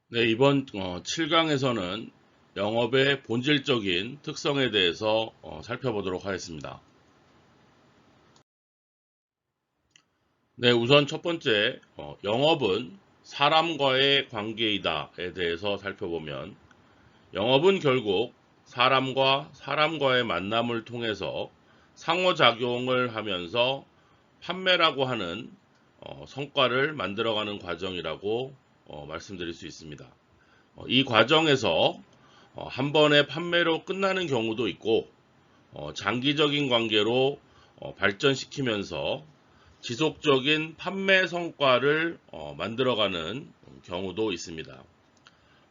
네, 이번 7강에서는 영업의 본질적인 특성에 대해서 살펴보도록 하겠습니다. 네, 우선 첫 번째, 영업은 사람과의 관계이다에 대해서 살펴보면, 영업은 결국 사람과 사람과의 만남을 통해서 상호작용을 하면서 판매라고 하는 성과를 만들어가는 과정이라고 말씀드릴 수 있습니다. 이 과정에서 한 번의 판매로 끝나는 경우도 있고 장기적인 관계로 발전시키면서 지속적인 판매 성과를 만들어가는 경우도 있습니다.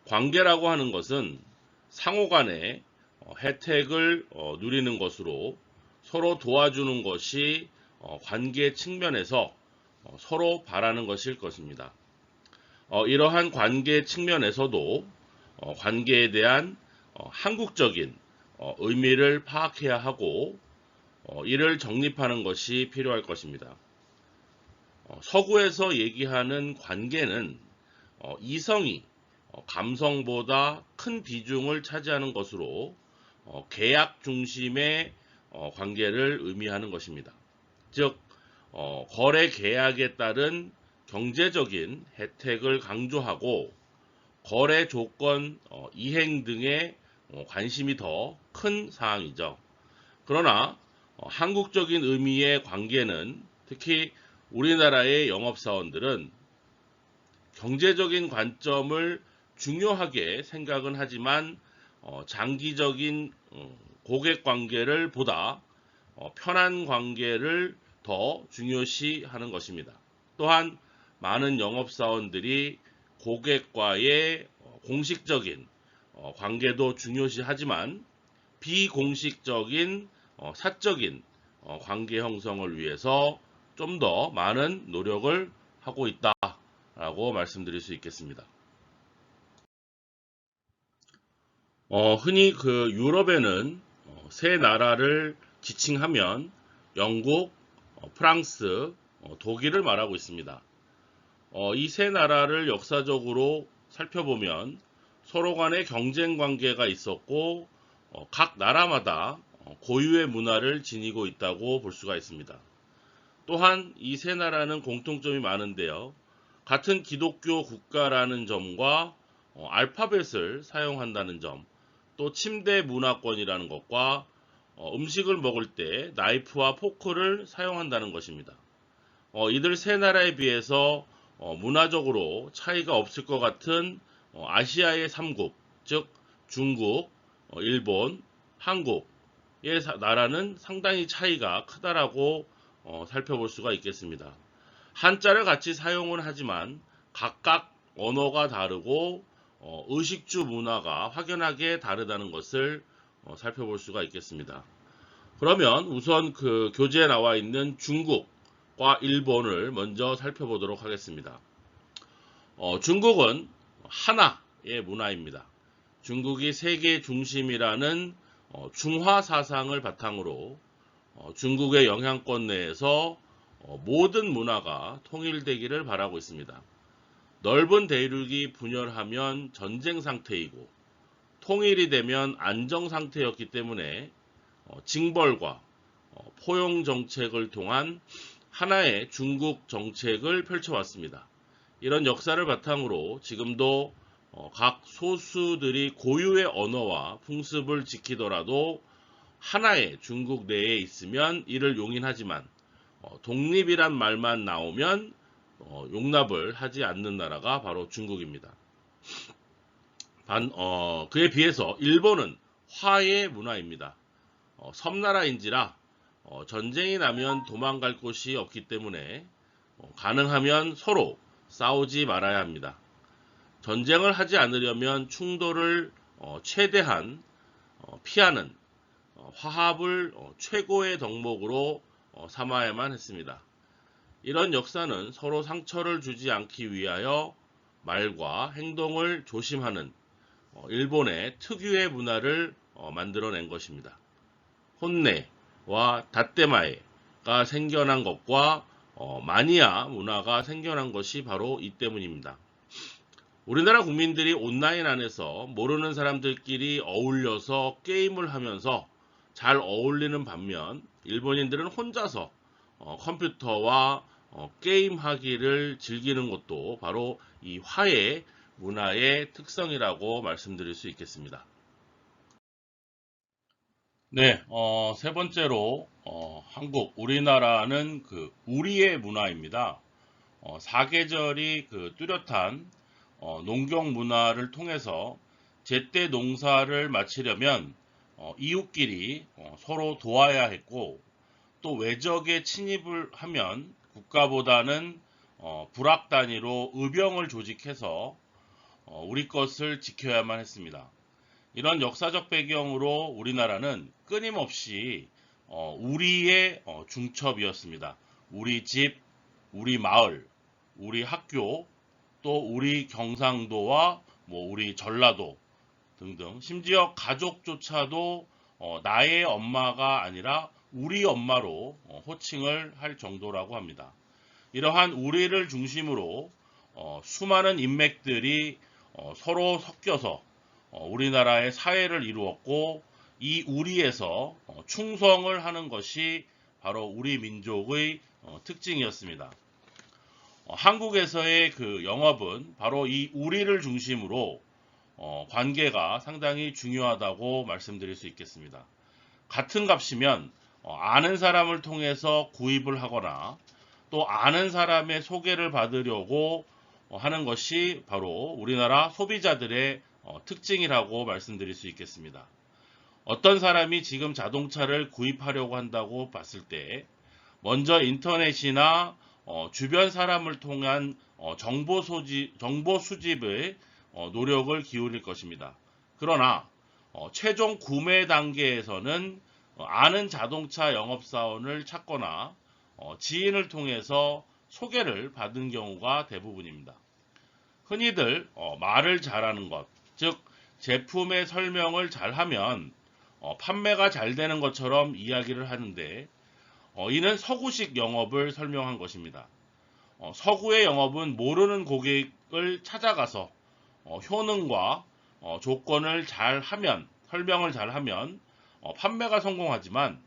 관계라고 하는 것은 상호 간에 혜택을 누리는 것으로 서로 도와주는 것이 관계 측면에서 서로 바라는 것일 것입니다. 이러한 관계 측면에서도 관계에 대한 한국적인 의미를 파악해야 하고 이를 정립하는 것이 필요할 것입니다. 서구에서 얘기하는 관계는 이성이 감성보다 큰 비중을 차지하는 것으로 계약 중심의 관계를 의미하는 것입니다. 즉 거래 계약에 따른 경제적인 혜택을 강조하고 거래 조건 이행 등에 관심이 더 큰 사항이죠. 그러나 한국적인 의미의 관계는 특히 우리나라의 영업사원들은 경제적인 관점을 중요하게 생각은 하지만 장기적인 고객 관계를 보다 편한 관계를 더 중요시하는 것입니다. 또한 많은 영업사원들이 고객과의 공식적인 관계도 중요시하지만 비공식적인 사적인 관계 형성을 위해서 좀 더 많은 노력을 하고 있다라고 말씀드릴 수 있겠습니다. 흔히 그 유럽에는 세 나라를 지칭하면 영국, 프랑스, 독일을 말하고 있습니다. 이 세 나라를 역사적으로 살펴보면 서로 간에 경쟁 관계가 있었고 각 나라마다 고유의 문화를 지니고 있다고 볼 수가 있습니다. 또한 이 세 나라는 공통점이 많은데요. 같은 기독교 국가라는 점과 알파벳을 사용한다는 점, 또 침대 문화권이라는 것과 음식을 먹을 때 나이프와 포크를 사용한다는 것입니다. 이들 세 나라에 비해서 문화적으로 차이가 없을 것 같은 아시아의 3국, 즉 중국, 일본, 한국의 나라는 상당히 차이가 크다라고 살펴볼 수가 있겠습니다. 한자를 같이 사용은 하지만 각각 언어가 다르고 의식주 문화가 확연하게 다르다는 것을 살펴볼 수가 있겠습니다. 그러면 우선 그 교재에 나와 있는 중국과 일본을 먼저 살펴보도록 하겠습니다. 중국은 하나의 문화입니다. 중국이 세계 중심이라는 중화 사상을 바탕으로 중국의 영향권 내에서 모든 문화가 통일되기를 바라고 있습니다. 넓은 대륙이 분열하면 전쟁 상태이고 통일이 되면 안정 상태였기 때문에 징벌과 포용 정책을 통한 하나의 중국 정책을 펼쳐왔습니다. 이런 역사를 바탕으로 지금도 각 소수들이 고유의 언어와 풍습을 지키더라도 하나의 중국 내에 있으면 이를 용인하지만 독립이란 말만 나오면 용납을 하지 않는 나라가 바로 중국입니다. 그에 비해서 일본은 화해 문화입니다. 섬나라인지라 전쟁이 나면 도망갈 곳이 없기 때문에 가능하면 서로 싸우지 말아야 합니다. 전쟁을 하지 않으려면 충돌을 최대한 피하는 화합을 최고의 덕목으로 삼아야만 했습니다. 이런 역사는 서로 상처를 주지 않기 위하여 말과 행동을 조심하는 일본의 특유의 문화를 만들어낸 것입니다. 혼내와 다떼마에가 생겨난 것과 마니아 문화가 생겨난 것이 바로 이 때문입니다. 우리나라 국민들이 온라인 안에서 모르는 사람들끼리 어울려서 게임을 하면서 잘 어울리는 반면 일본인들은 혼자서 컴퓨터와 게임하기를 즐기는 것도 바로 이 화해 문화의 특성이라고 말씀드릴 수 있겠습니다. 네, 세 번째로 한국, 우리나라는 그 우리의 문화입니다. 사계절이 그 뚜렷한 농경 문화를 통해서 제때 농사를 마치려면 이웃끼리 서로 도와야 했고 또 외적에 침입을 하면 국가보다는 부락 단위로 의병을 조직해서 우리 것을 지켜야만 했습니다. 이런 역사적 배경으로 우리나라는 끊임없이 우리의 중첩이었습니다. 우리 집, 우리 마을, 우리 학교, 또 우리 경상도와 뭐 우리 전라도 등등 심지어 가족조차도 나의 엄마가 아니라 우리 엄마로 호칭을 할 정도라고 합니다. 이러한 우리를 중심으로 수많은 인맥들이 서로 섞여서 우리나라의 사회를 이루었고 이 우리에서 충성을 하는 것이 바로 우리 민족의 특징이었습니다. 한국에서의 그 영업은 바로 이 우리를 중심으로 관계가 상당히 중요하다고 말씀드릴 수 있겠습니다. 같은 값이면 아는 사람을 통해서 구입을 하거나 또 아는 사람의 소개를 받으려고 하는 것이 바로 우리나라 소비자들의 특징이라고 말씀드릴 수 있겠습니다. 어떤 사람이 지금 자동차를 구입하려고 한다고 봤을 때 먼저 인터넷이나 주변 사람을 통한 정보 수집의 노력을 기울일 것입니다. 그러나 최종 구매 단계에서는 아는 자동차 영업사원을 찾거나 지인을 통해서 소개를 받은 경우가 대부분입니다. 흔히들 말을 잘하는 것, 즉 제품의 설명을 잘하면 판매가 잘 되는 것처럼 이야기를 하는데 이는 서구식 영업을 설명한 것입니다. 서구의 영업은 모르는 고객을 찾아가서 효능과 조건을 잘하면, 설명을 잘하면 판매가 성공하지만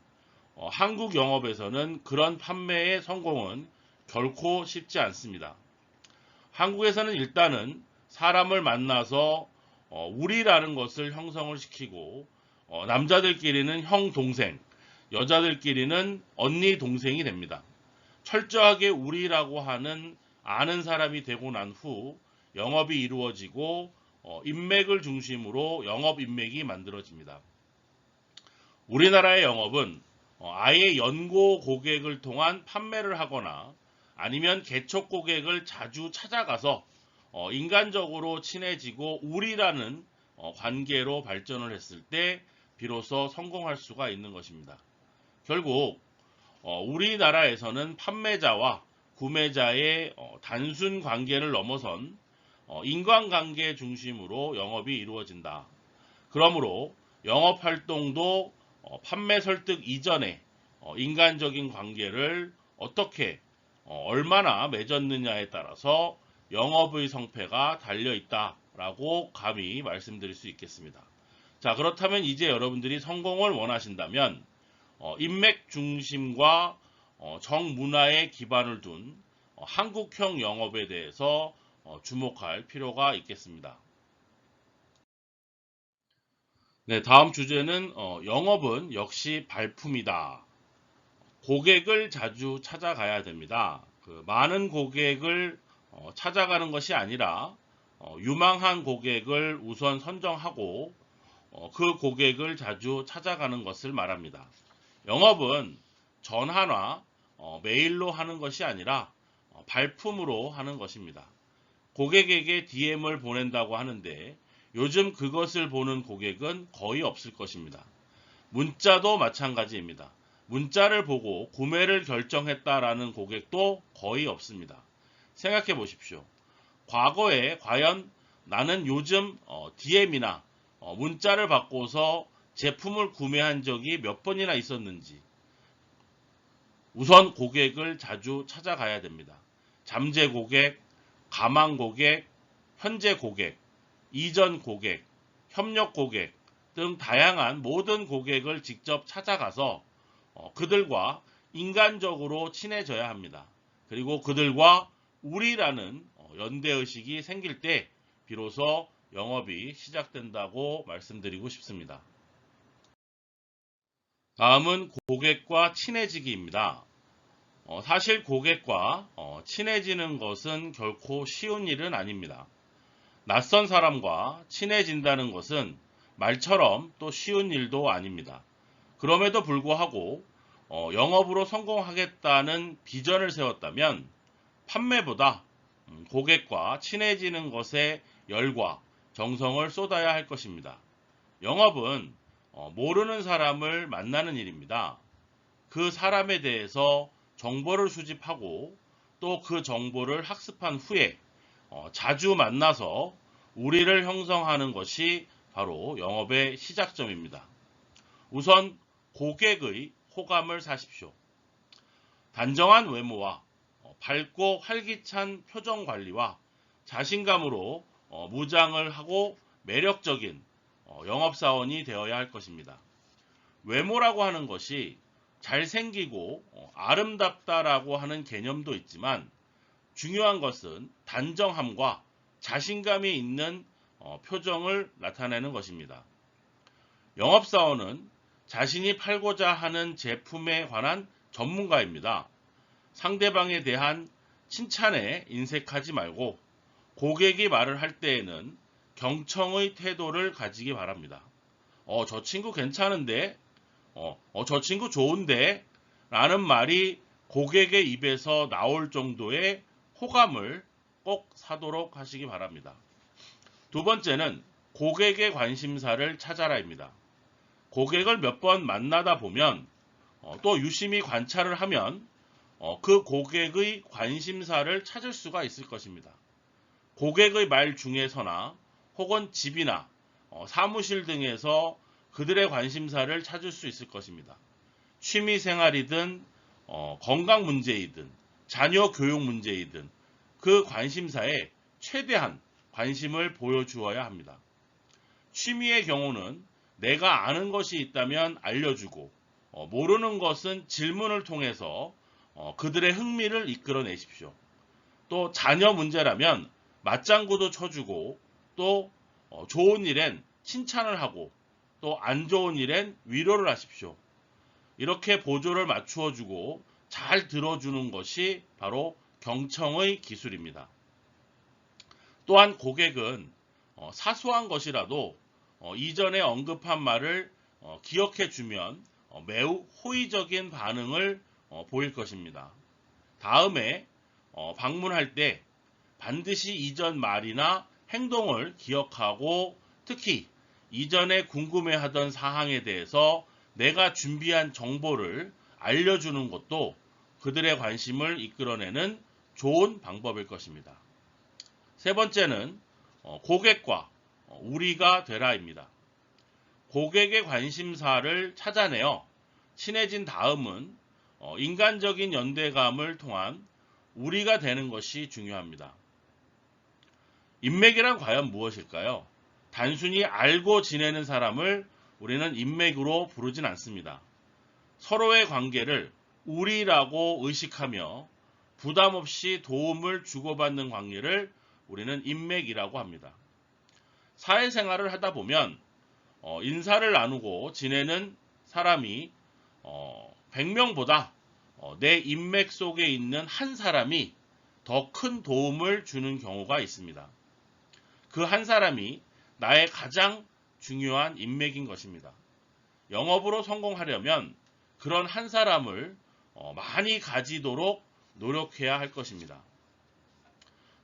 한국 영업에서는 그런 판매의 성공은 결코 쉽지 않습니다. 한국에서는 일단은 사람을 만나서 우리라는 것을 형성을 시키고 남자들끼리는 형, 동생, 여자들끼리는 언니, 동생이 됩니다. 철저하게 우리라고 하는 아는 사람이 되고 난 후 영업이 이루어지고 인맥을 중심으로 영업 인맥이 만들어집니다. 우리나라의 영업은 아예 연고 고객을 통한 판매를 하거나 아니면 개척 고객을 자주 찾아가서 인간적으로 친해지고 우리라는 관계로 발전을 했을 때 비로소 성공할 수가 있는 것입니다. 결국 우리나라에서는 판매자와 구매자의 단순 관계를 넘어선 인간관계 중심으로 영업이 이루어진다. 그러므로 영업 활동도 판매 설득 이전에 인간적인 관계를 어떻게 얼마나 맺었느냐에 따라서 영업의 성패가 달려 있다라고 감히 말씀드릴 수 있겠습니다. 자, 그렇다면 이제 여러분들이 성공을 원하신다면 인맥 중심과 정문화에 기반을 둔 한국형 영업에 대해서 주목할 필요가 있겠습니다. 네, 다음 주제는 영업은 역시 발품이다. 고객을 자주 찾아가야 됩니다. 많은 고객을 찾아가는 것이 아니라 유망한 고객을 우선 선정하고 그 고객을 자주 찾아가는 것을 말합니다. 영업은 전화나 메일로 하는 것이 아니라 발품으로 하는 것입니다. 고객에게 DM을 보낸다고 하는데 요즘 그것을 보는 고객은 거의 없을 것입니다. 문자도 마찬가지입니다. 문자를 보고 구매를 결정했다라는 고객도 거의 없습니다. 생각해 보십시오. 과거에 과연 나는 요즘 DM이나 문자를 받고서 제품을 구매한 적이 몇 번이나 있었는지 우선 고객을 자주 찾아가야 됩니다. 잠재 고객, 가망 고객, 현재 고객, 이전 고객, 협력 고객 등 다양한 모든 고객을 직접 찾아가서 그들과 인간적으로 친해져야 합니다. 그리고 그들과 우리라는 연대의식이 생길 때 비로소 영업이 시작된다고 말씀드리고 싶습니다. 다음은 고객과 친해지기입니다. 사실 고객과 친해지는 것은 결코 쉬운 일은 아닙니다. 낯선 사람과 친해진다는 것은 말처럼 또 쉬운 일도 아닙니다. 그럼에도 불구하고 영업으로 성공하겠다는 비전을 세웠다면 판매보다 고객과 친해지는 것에 열과 정성을 쏟아야 할 것입니다. 영업은 모르는 사람을 만나는 일입니다. 그 사람에 대해서 정보를 수집하고 또 그 정보를 학습한 후에 자주 만나서 우리를 형성하는 것이 바로 영업의 시작점입니다. 우선 고객의 호감을 사십시오. 단정한 외모와 밝고 활기찬 표정 관리와 자신감으로 무장을 하고 매력적인 영업사원이 되어야 할 것입니다. 외모라고 하는 것이 잘생기고 아름답다라고 하는 개념도 있지만 중요한 것은 단정함과 자신감이 있는 표정을 나타내는 것입니다. 영업사원은 자신이 팔고자 하는 제품에 관한 전문가입니다. 상대방에 대한 칭찬에 인색하지 말고 고객이 말을 할 때에는 경청의 태도를 가지기 바랍니다. 저 친구 괜찮은데? 저 친구 좋은데? 라는 말이 고객의 입에서 나올 정도의 호감을 꼭 사도록 하시기 바랍니다. 두 번째는 고객의 관심사를 찾아라입니다. 고객을 몇 번 만나다 보면 또 유심히 관찰을 하면 그 고객의 관심사를 찾을 수가 있을 것입니다. 고객의 말 중에서나 혹은 집이나 사무실 등에서 그들의 관심사를 찾을 수 있을 것입니다. 취미생활이든 건강 문제이든 자녀 교육 문제이든 그 관심사에 최대한 관심을 보여주어야 합니다. 취미의 경우는 내가 아는 것이 있다면 알려주고 모르는 것은 질문을 통해서 그들의 흥미를 이끌어내십시오. 또 자녀 문제라면 맞장구도 쳐주고 또 좋은 일엔 칭찬을 하고 또 안 좋은 일엔 위로를 하십시오. 이렇게 보조를 맞추어 주고 잘 들어주는 것이 바로 경청의 기술입니다. 또한 고객은 사소한 것이라도 이전에 언급한 말을 기억해 주면 매우 호의적인 반응을 보일 것입니다. 다음에 방문할 때 반드시 이전 말이나 행동을 기억하고 특히 이전에 궁금해하던 사항에 대해서 내가 준비한 정보를 알려주는 것도 그들의 관심을 이끌어내는 좋은 방법일 것입니다. 세 번째는 고객과 우리가 되라입니다. 고객의 관심사를 찾아내어 친해진 다음은 인간적인 연대감을 통한 우리가 되는 것이 중요합니다. 인맥이란 과연 무엇일까요? 단순히 알고 지내는 사람을 우리는 인맥으로 부르진 않습니다. 서로의 관계를 우리라고 의식하며 부담 없이 도움을 주고받는 관계를 우리는 인맥이라고 합니다. 사회생활을 하다 보면 인사를 나누고 지내는 사람이 100명보다 내 인맥 속에 있는 한 사람이 더 큰 도움을 주는 경우가 있습니다. 그 한 사람이 나의 가장 중요한 인맥인 것입니다. 영업으로 성공하려면 그런 한 사람을 많이 가지도록 노력해야 할 것입니다.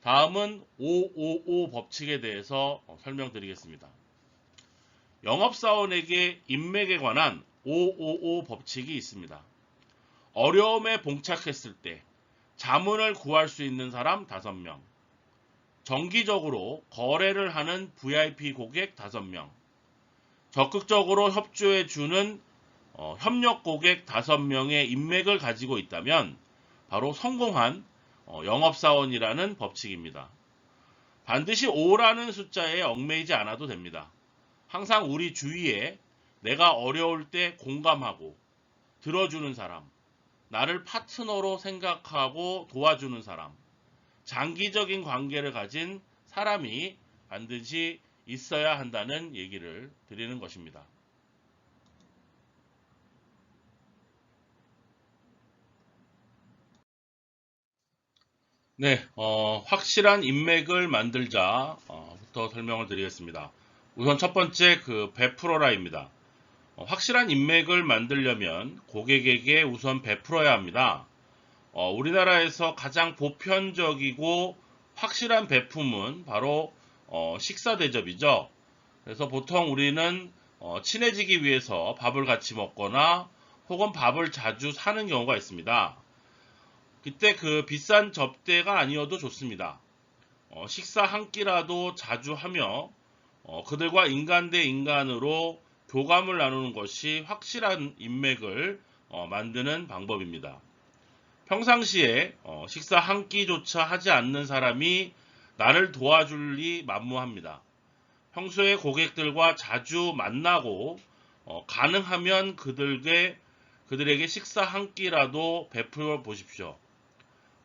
다음은 555 법칙에 대해서 설명드리겠습니다. 영업사원에게 인맥에 관한 555 법칙이 있습니다. 어려움에 봉착했을 때 자문을 구할 수 있는 사람 5명, 정기적으로 거래를 하는 VIP 고객 5명, 적극적으로 협조해주는 협력 고객 5명의 인맥을 가지고 있다면 바로 성공한 영업사원이라는 법칙입니다. 반드시 5라는 숫자에 얽매이지 않아도 됩니다. 항상 우리 주위에 내가 어려울 때 공감하고 들어주는 사람, 나를 파트너로 생각하고 도와주는 사람, 장기적인 관계를 가진 사람이 반드시 있어야 한다는 얘기를 드리는 것입니다. 네, 확실한 인맥을 만들자부터 설명을 드리겠습니다. 우선 첫 번째 베풀어라입니다. 확실한 인맥을 만들려면 고객에게 우선 베풀어야 합니다. 우리나라에서 가장 보편적이고 확실한 베품은 바로 식사 대접이죠. 그래서 보통 우리는 친해지기 위해서 밥을 같이 먹거나 혹은 밥을 자주 사는 경우가 있습니다. 그때 비싼 접대가 아니어도 좋습니다. 식사 한 끼라도 자주 하며 그들과 인간 대 인간으로 교감을 나누는 것이 확실한 인맥을 만드는 방법입니다. 평상시에 식사 한 끼조차 하지 않는 사람이 나를 도와줄 리 만무합니다. 평소에 고객들과 자주 만나고 가능하면 그들에게 식사 한 끼라도 베풀어 보십시오.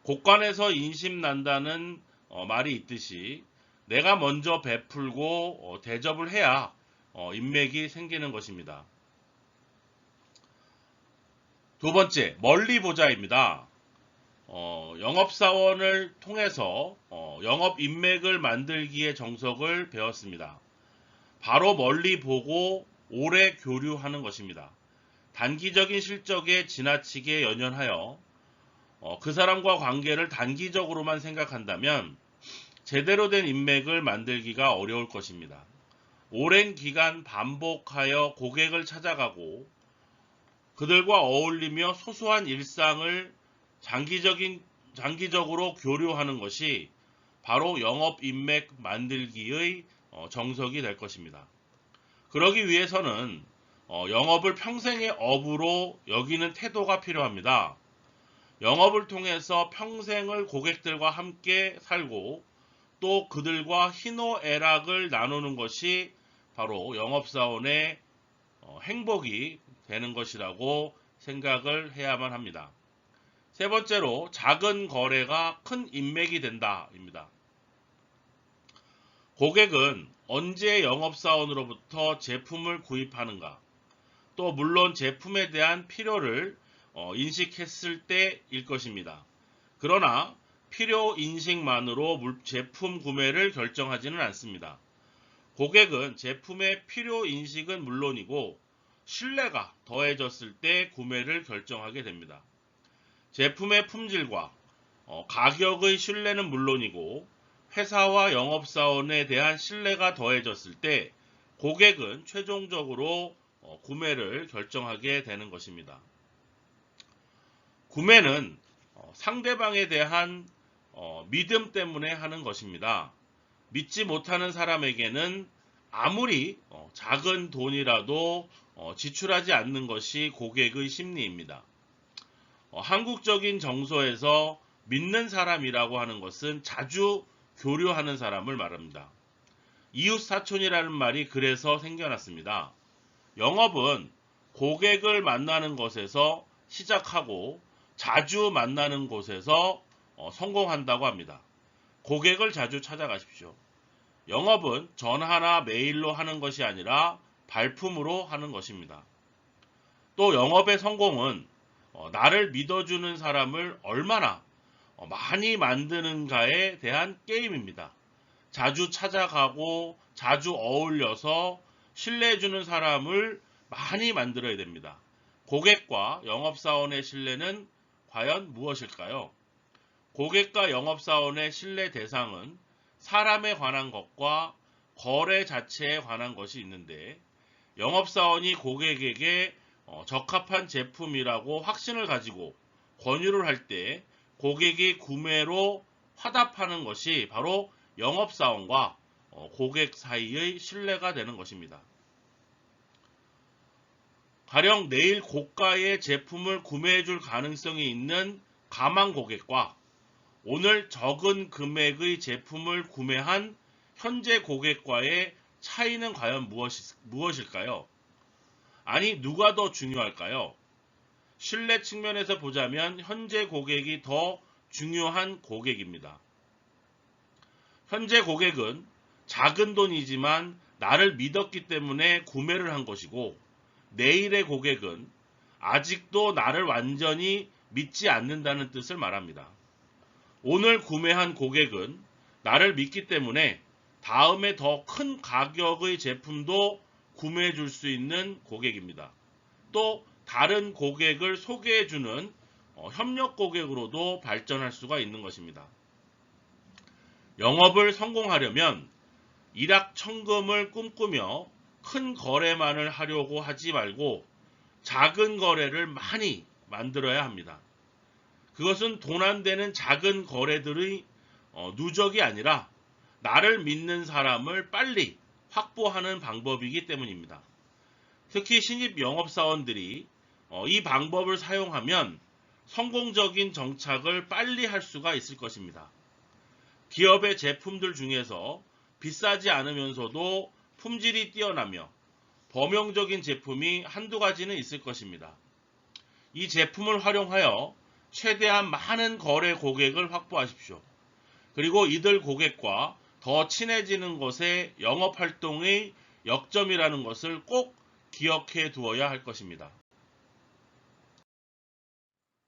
곳간에서 인심 난다는 말이 있듯이 내가 먼저 베풀고 대접을 해야 인맥이 생기는 것입니다. 두 번째, 멀리 보자입니다. 영업사원을 통해서 영업 인맥을 만들기의 정석을 배웠습니다. 바로 멀리 보고 오래 교류하는 것입니다. 단기적인 실적에 지나치게 연연하여 그 사람과 관계를 단기적으로만 생각한다면 제대로 된 인맥을 만들기가 어려울 것입니다. 오랜 기간 반복하여 고객을 찾아가고 그들과 어울리며 소소한 일상을 장기적으로 교류하는 것이 바로 영업 인맥 만들기의 정석이 될 것입니다. 그러기 위해서는 영업을 평생의 업으로 여기는 태도가 필요합니다. 영업을 통해서 평생을 고객들과 함께 살고 또 그들과 희노애락을 나누는 것이 바로 영업사원의 행복이 되는 것이라고 생각을 해야만 합니다. 세 번째로 작은 거래가 큰 인맥이 된다입니다. 고객은 언제 영업사원으로부터 제품을 구입하는가, 또 물론 제품에 대한 필요를 인식했을 때일 것입니다. 그러나 필요 인식만으로 제품 구매를 결정하지는 않습니다. 고객은 제품의 필요 인식은 물론이고 신뢰가 더해졌을 때 구매를 결정하게 됩니다. 제품의 품질과 가격의 신뢰는 물론이고 회사와 영업사원에 대한 신뢰가 더해졌을 때 고객은 최종적으로 구매를 결정하게 되는 것입니다. 구매는 상대방에 대한 믿음 때문에 하는 것입니다. 믿지 못하는 사람에게는 아무리 작은 돈이라도 지출하지 않는 것이 고객의 심리입니다. 한국적인 정서에서 믿는 사람이라고 하는 것은 자주 교류하는 사람을 말합니다. 이웃사촌이라는 말이 그래서 생겨났습니다. 영업은 고객을 만나는 것에서 시작하고 자주 만나는 곳에서 성공한다고 합니다. 고객을 자주 찾아가십시오. 영업은 전화나 메일로 하는 것이 아니라 발품으로 하는 것입니다. 또 영업의 성공은 나를 믿어주는 사람을 얼마나 많이 만드는가에 대한 게임입니다. 자주 찾아가고 자주 어울려서 신뢰해주는 사람을 많이 만들어야 됩니다. 고객과 영업사원의 신뢰는 과연 무엇일까요? 고객과 영업사원의 신뢰 대상은 사람에 관한 것과 거래 자체에 관한 것이 있는데 영업사원이 고객에게 적합한 제품이라고 확신을 가지고 권유를 할 때 고객이 구매로 화답하는 것이 바로 영업사원과 고객 사이의 신뢰가 되는 것입니다. 가령 내일 고가의 제품을 구매해 줄 가능성이 있는 가망 고객과 오늘 적은 금액의 제품을 구매한 현재 고객과의 차이는 과연 무엇일까요? 아니, 누가 더 중요할까요? 신뢰 측면에서 보자면 현재 고객이 더 중요한 고객입니다. 현재 고객은 작은 돈이지만 나를 믿었기 때문에 구매를 한 것이고, 내일의 고객은 아직도 나를 완전히 믿지 않는다는 뜻을 말합니다. 오늘 구매한 고객은 나를 믿기 때문에 다음에 더 큰 가격의 제품도 구매해 줄 수 있는 고객입니다. 또 다른 고객을 소개해 주는 협력 고객으로도 발전할 수가 있는 것입니다. 영업을 성공하려면 일확천금을 꿈꾸며 큰 거래만을 하려고 하지 말고 작은 거래를 많이 만들어야 합니다. 그것은 돈 안 되는 작은 거래들의 누적이 아니라 나를 믿는 사람을 빨리 확보하는 방법이기 때문입니다. 특히 신입 영업사원들이 이 방법을 사용하면 성공적인 정착을 빨리 할 수가 있을 것입니다. 기업의 제품들 중에서 비싸지 않으면서도 품질이 뛰어나며 범용적인 제품이 한두 가지는 있을 것입니다. 이 제품을 활용하여 최대한 많은 거래 고객을 확보하십시오. 그리고 이들 고객과 더 친해지는 것에 영업활동의 역점이라는 것을 꼭 기억해 두어야 할 것입니다.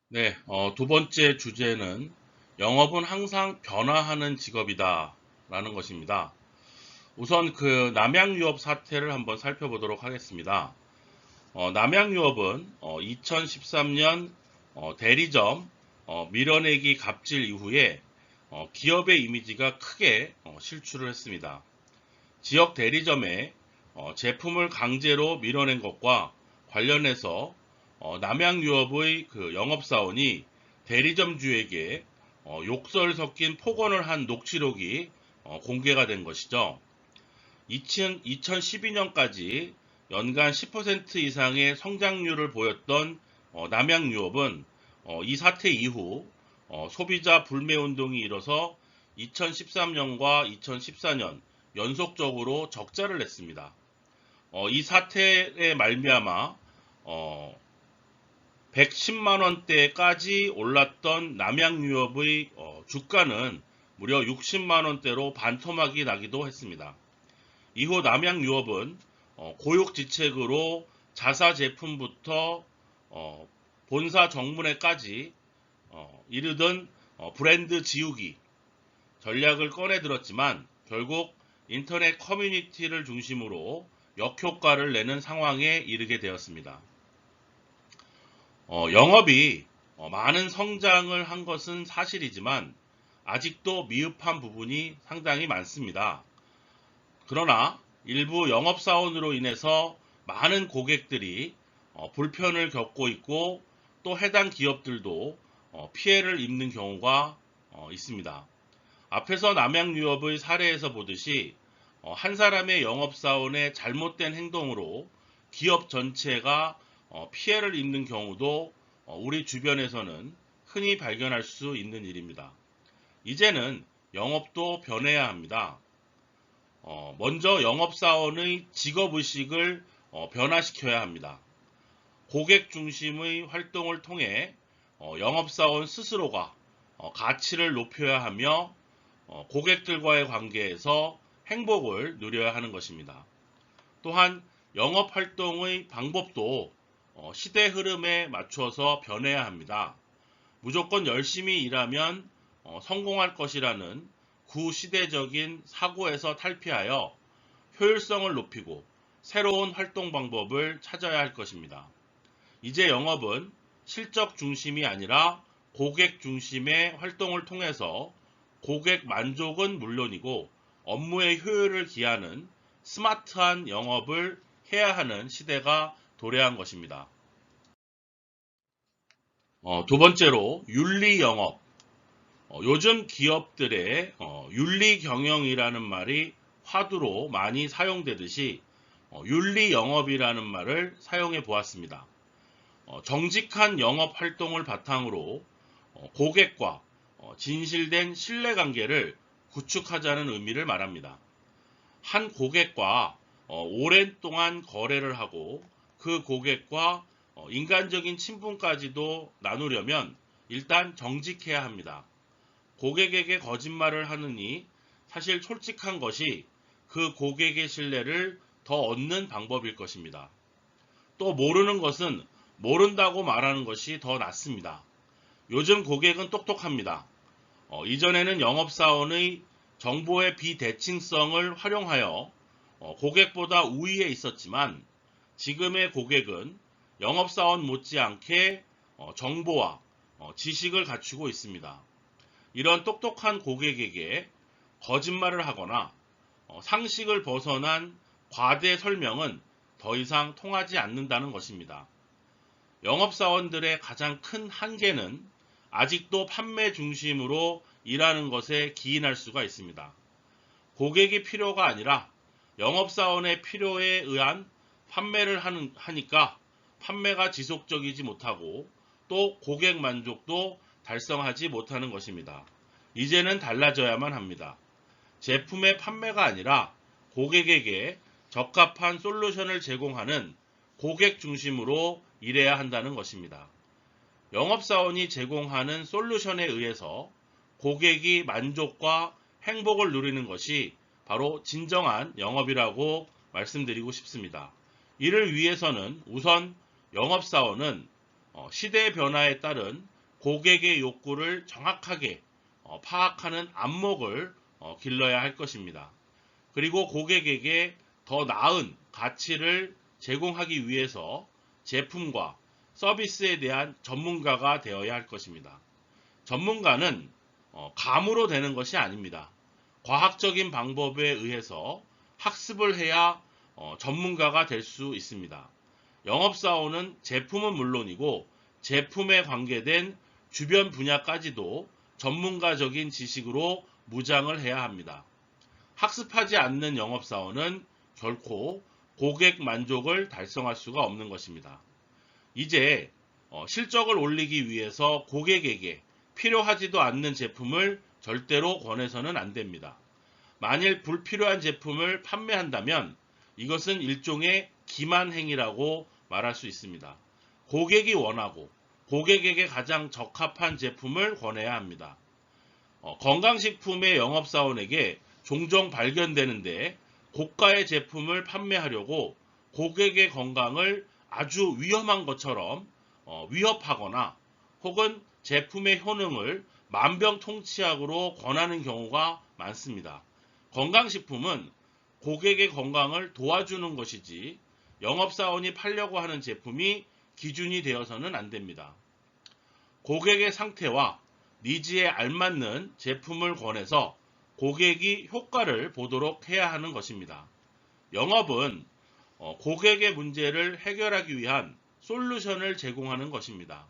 네, 두 번째 주제는 영업은 항상 변화하는 직업이다 라는 것입니다. 우선 그 남양유업 사태를 한번 살펴보도록 하겠습니다. 남양유업은 2013년 대리점 밀어내기 갑질 이후에 기업의 이미지가 크게 실추를 했습니다. 지역 대리점에 제품을 강제로 밀어낸 것과 관련해서 남양유업의 그 영업사원이 대리점주에게 욕설 섞인 폭언을 한 녹취록이 공개가 된 것이죠. 2012년까지 연간 10% 이상의 성장률을 보였던 남양유업은 이 사태 이후 소비자 불매운동이 일어서 2013년과 2014년 연속적으로 적자를 냈습니다. 이 사태에 말미암아 110만원대까지 올랐던 남양유업의 주가는 무려 60만원대로 반토막이 나기도 했습니다. 이후 남양유업은 고육지책으로 자사 제품부터 본사 정문에까지 이르던 브랜드 지우기 전략을 꺼내들었지만 결국 인터넷 커뮤니티를 중심으로 역효과를 내는 상황에 이르게 되었습니다. 영업이 많은 성장을 한 것은 사실이지만 아직도 미흡한 부분이 상당히 많습니다. 그러나 일부 영업사원으로 인해서 많은 고객들이 불편을 겪고 있고 또 해당 기업들도 피해를 입는 경우가 있습니다. 앞에서 남양유업의 사례에서 보듯이 한 사람의 영업사원의 잘못된 행동으로 기업 전체가 피해를 입는 경우도 우리 주변에서는 흔히 발견할 수 있는 일입니다. 이제는 영업도 변해야 합니다. 먼저 영업사원의 직업의식을 변화시켜야 합니다. 고객 중심의 활동을 통해 영업사원 스스로가 가치를 높여야 하며 고객들과의 관계에서 행복을 누려야 하는 것입니다. 또한 영업활동의 방법도 시대 흐름에 맞춰서 변해야 합니다. 무조건 열심히 일하면 성공할 것이라는 구시대적인 사고에서 탈피하여 효율성을 높이고 새로운 활동 방법을 찾아야 할 것입니다. 이제 영업은 실적 중심이 아니라 고객 중심의 활동을 통해서 고객 만족은 물론이고 업무의 효율을 기하는 스마트한 영업을 해야 하는 시대가 도래한 것입니다. 두 번째로 윤리 영업. 요즘 기업들의 윤리 경영이라는 말이 화두로 많이 사용되듯이 윤리 영업이라는 말을 사용해 보았습니다. 정직한 영업 활동을 바탕으로 고객과 진실된 신뢰관계를 구축하자는 의미를 말합니다. 한 고객과 오랜 동안 거래를 하고 그 고객과 인간적인 친분까지도 나누려면 일단 정직해야 합니다. 고객에게 거짓말을 하느니 사실 솔직한 것이 그 고객의 신뢰를 더 얻는 방법일 것입니다. 또 모르는 것은 모른다고 말하는 것이 더 낫습니다. 요즘 고객은 똑똑합니다. 이전에는 영업사원의 정보의 비대칭성을 활용하여 고객보다 우위에 있었지만 지금의 고객은 영업사원 못지않게 정보와 지식을 갖추고 있습니다. 이런 똑똑한 고객에게 거짓말을 하거나 상식을 벗어난 과대 설명은 더 이상 통하지 않는다는 것입니다. 영업사원들의 가장 큰 한계는 아직도 판매 중심으로 일하는 것에 기인할 수가 있습니다. 고객이 필요가 아니라 영업사원의 필요에 의한 판매를 하니까 판매가 지속적이지 못하고 또 고객 만족도 달성하지 못하는 것입니다. 이제는 달라져야만 합니다. 제품의 판매가 아니라 고객에게 적합한 솔루션을 제공하는 고객 중심으로 일해야 한다는 것입니다. 영업사원이 제공하는 솔루션에 의해서 고객이 만족과 행복을 누리는 것이 바로 진정한 영업이라고 말씀드리고 싶습니다. 이를 위해서는 우선 영업사원은 시대의 변화에 따른 고객의 욕구를 정확하게 파악하는 안목을 길러야 할 것입니다. 그리고 고객에게 더 나은 가치를 제공하기 위해서 제품과 서비스에 대한 전문가가 되어야 할 것입니다. 전문가는 감으로 되는 것이 아닙니다. 과학적인 방법에 의해서 학습을 해야 전문가가 될 수 있습니다. 영업사원은 제품은 물론이고 제품에 관계된 주변 분야까지도 전문가적인 지식으로 무장을 해야 합니다. 학습하지 않는 영업사원은 결코 고객 만족을 달성할 수가 없는 것입니다. 이제 실적을 올리기 위해서 고객에게 필요하지도 않는 제품을 절대로 권해서는 안 됩니다. 만일 불필요한 제품을 판매한다면 이것은 일종의 기만 행위라고 말할 수 있습니다. 고객이 원하고 고객에게 가장 적합한 제품을 권해야 합니다. 건강식품의 영업사원에게 종종 발견되는데 고가의 제품을 판매하려고 고객의 건강을 아주 위험한 것처럼 위협하거나 혹은 제품의 효능을 만병통치약으로 권하는 경우가 많습니다. 건강식품은 고객의 건강을 도와주는 것이지 영업사원이 팔려고 하는 제품이 기준이 되어서는 안 됩니다. 고객의 상태와 니즈에 알맞는 제품을 권해서 고객이 효과를 보도록 해야 하는 것입니다. 영업은 고객의 문제를 해결하기 위한 솔루션을 제공하는 것입니다.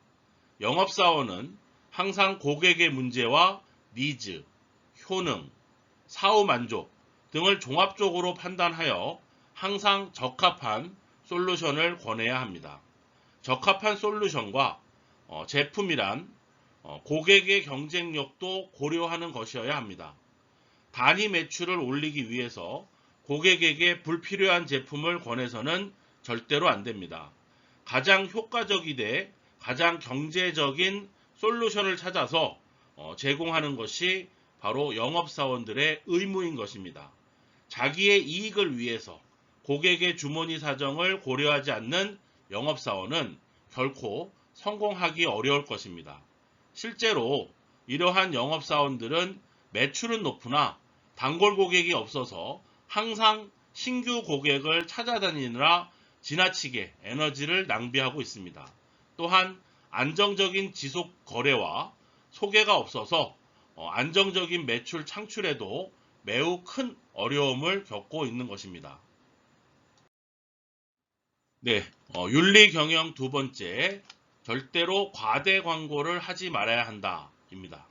영업사원은 항상 고객의 문제와 니즈, 효능, 사후 만족 등을 종합적으로 판단하여 항상 적합한 솔루션을 권해야 합니다. 적합한 솔루션과 제품이란 고객의 경쟁력도 고려하는 것이어야 합니다. 단위 매출을 올리기 위해서 고객에게 불필요한 제품을 권해서는 절대로 안 됩니다. 가장 효과적이되 가장 경제적인 솔루션을 찾아서 제공하는 것이 바로 영업사원들의 의무인 것입니다. 자기의 이익을 위해서 고객의 주머니 사정을 고려하지 않는 영업사원은 결코 성공하기 어려울 것입니다. 실제로 이러한 영업사원들은 매출은 높으나 단골 고객이 없어서 항상 신규 고객을 찾아다니느라 지나치게 에너지를 낭비하고 있습니다. 또한 안정적인 지속 거래와 소개가 없어서 안정적인 매출 창출에도 매우 큰 어려움을 겪고 있는 것입니다. 네, 윤리 경영 두 번째, 절대로 과대 광고를 하지 말아야 한다입니다.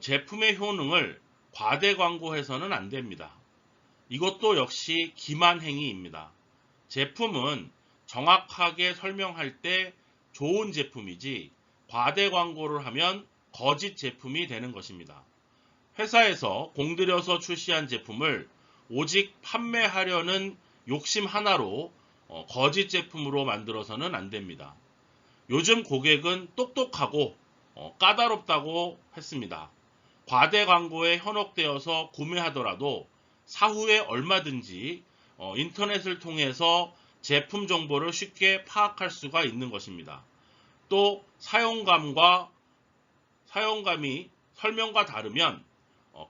제품의 효능을 과대 광고해서는 안 됩니다. 이것도 역시 기만 행위입니다. 제품은 정확하게 설명할 때 좋은 제품이지 과대 광고를 하면 거짓 제품이 되는 것입니다. 회사에서 공들여서 출시한 제품을 오직 판매하려는 욕심 하나로 거짓 제품으로 만들어서는 안 됩니다. 요즘 고객은 똑똑하고 까다롭다고 했습니다. 과대 광고에 현혹되어서 구매하더라도 사후에 얼마든지 인터넷을 통해서 제품 정보를 쉽게 파악할 수가 있는 것입니다. 또 사용감이 설명과 다르면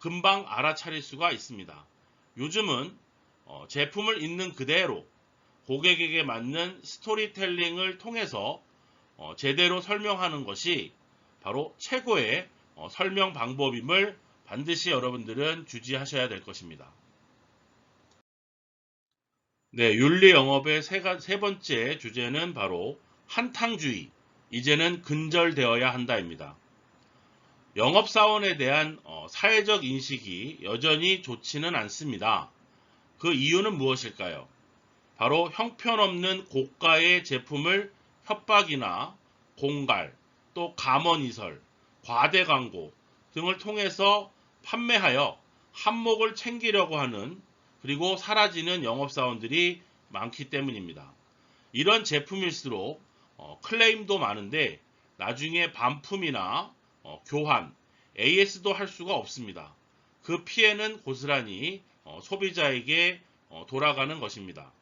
금방 알아차릴 수가 있습니다. 요즘은 제품을 있는 그대로 고객에게 맞는 스토리텔링을 통해서 제대로 설명하는 것이 바로 최고의 설명 방법임을 반드시 여러분들은 주지하셔야 될 것입니다. 네, 윤리 영업의 세 번째 주제는 바로 한탕주의, 이제는 근절되어야 한다입니다. 영업사원에 대한 사회적 인식이 여전히 좋지는 않습니다. 그 이유는 무엇일까요? 바로 형편없는 고가의 제품을 협박이나 공갈, 또 감언이설, 과대 광고 등을 통해서 판매하여 한몫을 챙기려고 하는, 그리고 사라지는 영업사원들이 많기 때문입니다. 이런 제품일수록 클레임도 많은데 나중에 반품이나 교환, AS도 할 수가 없습니다. 그 피해는 고스란히 소비자에게 돌아가는 것입니다.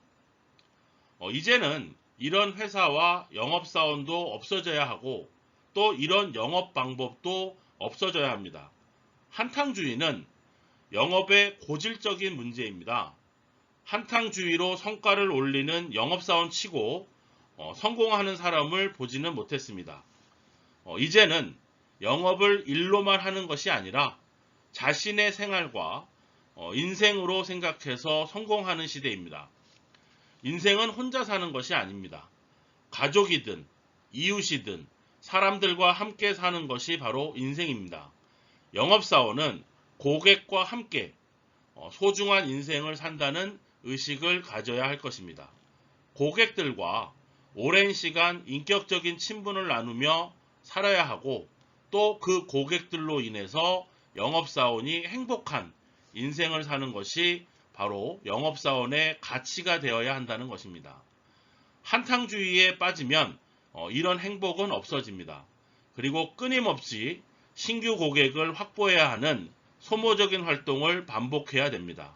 이제는 이런 회사와 영업사원도 없어져야 하고, 또 이런 영업 방법도 없어져야 합니다. 한탕주의는 영업의 고질적인 문제입니다. 한탕주의로 성과를 올리는 영업사원 치고 성공하는 사람을 보지는 못했습니다. 이제는 영업을 일로만 하는 것이 아니라 자신의 생활과 인생으로 생각해서 성공하는 시대입니다. 인생은 혼자 사는 것이 아닙니다. 가족이든 이웃이든 사람들과 함께 사는 것이 바로 인생입니다. 영업사원은 고객과 함께 소중한 인생을 산다는 의식을 가져야 할 것입니다. 고객들과 오랜 시간 인격적인 친분을 나누며 살아야 하고, 또 그 고객들로 인해서 영업사원이 행복한 인생을 사는 것이 바로 영업사원의 가치가 되어야 한다는 것입니다. 한탕주의에 빠지면 이런 행복은 없어집니다. 그리고 끊임없이 신규 고객을 확보해야 하는 소모적인 활동을 반복해야 됩니다.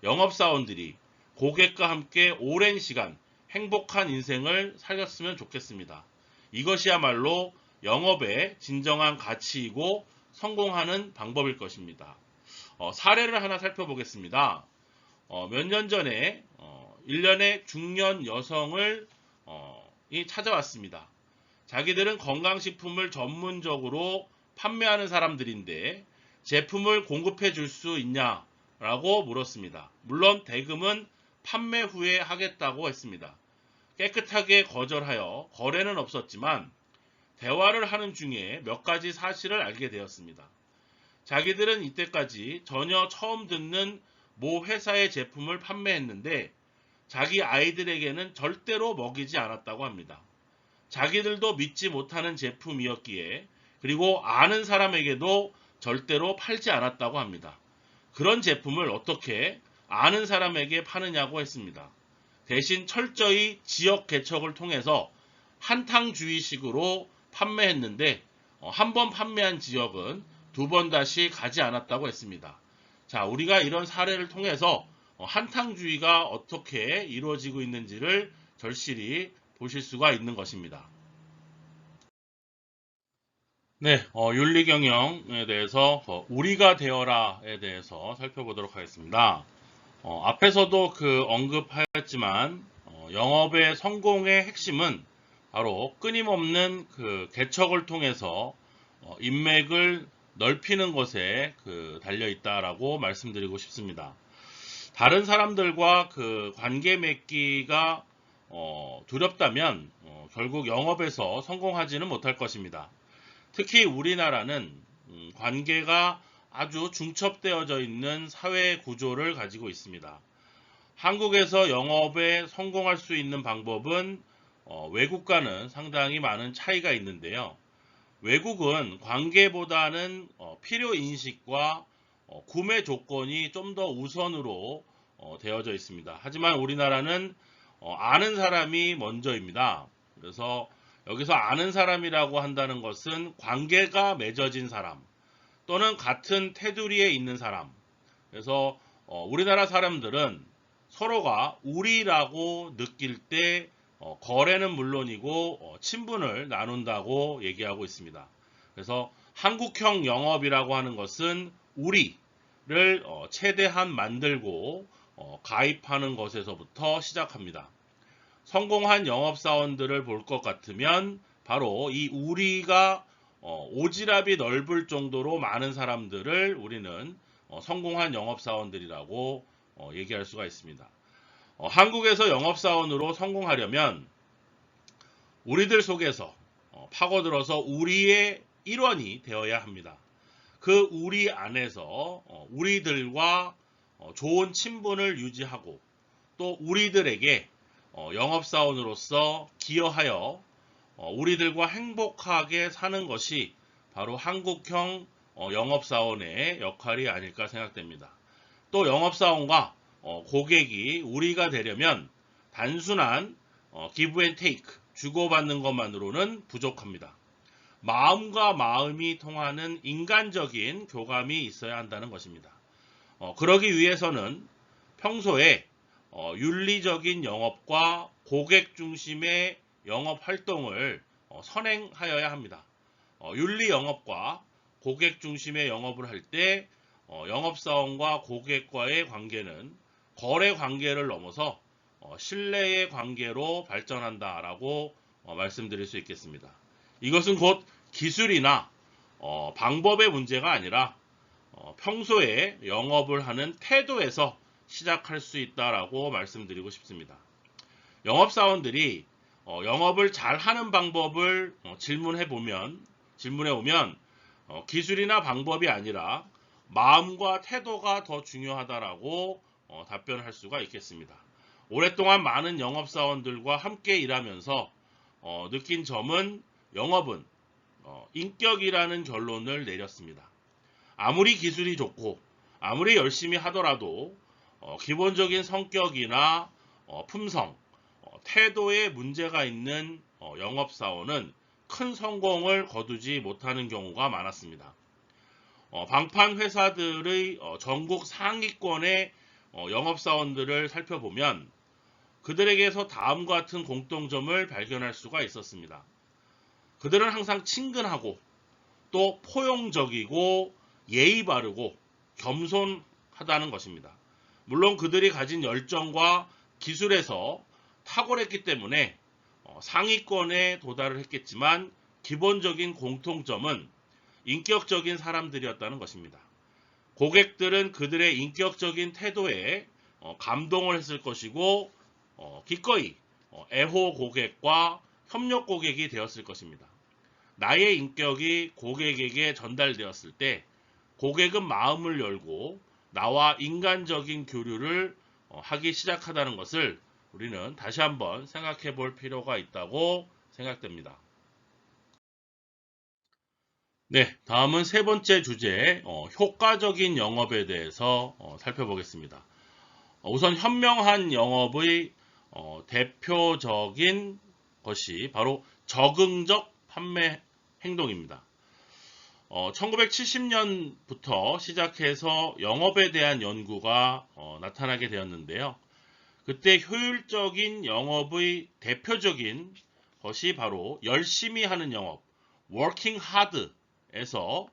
영업사원들이 고객과 함께 오랜 시간 행복한 인생을 살렸으면 좋겠습니다. 이것이야말로 영업의 진정한 가치이고 성공하는 방법일 것입니다. 사례를 하나 살펴보겠습니다. 몇 년 전에 일련의 중년 여성을 찾아왔습니다. 자기들은 건강식품을 전문적으로 판매하는 사람들인데 제품을 공급해 줄 수 있냐라고 물었습니다. 물론 대금은 판매 후에 하겠다고 했습니다. 깨끗하게 거절하여 거래는 없었지만 대화를 하는 중에 몇 가지 사실을 알게 되었습니다. 자기들은 이때까지 전혀 처음 듣는 모 회사의 제품을 판매했는데 자기 아이들에게는 절대로 먹이지 않았다고 합니다. 자기들도 믿지 못하는 제품이었기에, 그리고 아는 사람에게도 절대로 팔지 않았다고 합니다. 그런 제품을 어떻게 아는 사람에게 파느냐고 했습니다. 대신 철저히 지역 개척을 통해서 한탕주의식으로 판매했는데 한 번 판매한 지역은 두 번 다시 가지 않았다고 했습니다. 자, 우리가 이런 사례를 통해서 한탕주의가 어떻게 이루어지고 있는지를 절실히 보실 수가 있는 것입니다. 네, 윤리경영에 대해서 우리가 되어라에 대해서 살펴보도록 하겠습니다. 앞에서도 언급하였지만 영업의 성공의 핵심은 바로 끊임없는 개척을 통해서 인맥을 넓히는 것에 달려 있다라고 말씀드리고 싶습니다. 다른 사람들과 관계 맺기가 두렵다면 결국 영업에서 성공하지는 못할 것입니다. 특히 우리나라는 관계가 아주 중첩되어져 있는 사회 구조를 가지고 있습니다. 한국에서 영업에 성공할 수 있는 방법은 외국과는 상당히 많은 차이가 있는데요. 외국은 관계보다는 필요 인식과 구매 조건이 좀 더 우선으로 되어져 있습니다. 하지만 우리나라는 아는 사람이 먼저입니다. 그래서 여기서 아는 사람이라고 한다는 것은 관계가 맺어진 사람 또는 같은 테두리에 있는 사람. 그래서 우리나라 사람들은 서로가 우리라고 느낄 때 거래는 물론이고 친분을 나눈다고 얘기하고 있습니다. 그래서 한국형 영업이라고 하는 것은 우리를 최대한 만들고 가입하는 것에서부터 시작합니다. 성공한 영업사원들을 볼 것 같으면 바로 이 우리가 오지랖이 넓을 정도로 많은 사람들을 우리는 성공한 영업사원들이라고 얘기할 수가 있습니다. 한국에서 영업사원으로 성공하려면 우리들 속에서 파고들어서 우리의 일원이 되어야 합니다. 그 우리 안에서 우리들과 좋은 친분을 유지하고 또 우리들에게 영업사원으로서 기여하여 우리들과 행복하게 사는 것이 바로 한국형 영업사원의 역할이 아닐까 생각됩니다. 또 영업사원과 고객이 우리가 되려면 단순한 give and take, 주고받는 것만으로는 부족합니다. 마음과 마음이 통하는 인간적인 교감이 있어야 한다는 것입니다. 그러기 위해서는 평소에 윤리적인 영업과 고객 중심의 영업 활동을 선행하여야 합니다. 윤리 영업과 고객 중심의 영업을 할 때 영업사원과 고객과의 관계는 거래 관계를 넘어서 신뢰의 관계로 발전한다라고 말씀드릴 수 있겠습니다. 이것은 곧 기술이나 방법의 문제가 아니라 평소에 영업을 하는 태도에서 시작할 수 있다라고 말씀드리고 싶습니다. 영업사원들이 영업을 잘 하는 방법을 질문해 오면 기술이나 방법이 아니라 마음과 태도가 더 중요하다라고 답변할 수가 있겠습니다. 오랫동안 많은 영업사원들과 함께 일하면서 느낀 점은 영업은 인격이라는 결론을 내렸습니다. 아무리 기술이 좋고 아무리 열심히 하더라도 기본적인 성격이나 품성, 태도에 문제가 있는 영업사원은 큰 성공을 거두지 못하는 경우가 많았습니다. 방판 회사들의 전국 상위권의 영업사원들을 살펴보면 그들에게서 다음과 같은 공통점을 발견할 수가 있었습니다. 그들은 항상 친근하고 또 포용적이고 예의 바르고 겸손하다는 것입니다. 물론 그들이 가진 열정과 기술에서 탁월했기 때문에 상위권에 도달을 했겠지만 기본적인 공통점은 인격적인 사람들이었다는 것입니다. 고객들은 그들의 인격적인 태도에 감동을 했을 것이고 기꺼이 애호 고객과 협력 고객이 되었을 것입니다. 나의 인격이 고객에게 전달되었을 때 고객은 마음을 열고 나와 인간적인 교류를 하기 시작하다는 것을 우리는 다시 한번 생각해 볼 필요가 있다고 생각됩니다. 네, 다음은 세 번째 주제, 효과적인 영업에 대해서 살펴보겠습니다. 우선 현명한 영업의 대표적인 것이 바로 적응적 판매 행동입니다. 1970년부터 시작해서 영업에 대한 연구가 나타나게 되었는데요. 그때 효율적인 영업의 대표적인 것이 바로 열심히 하는 영업, working hard에서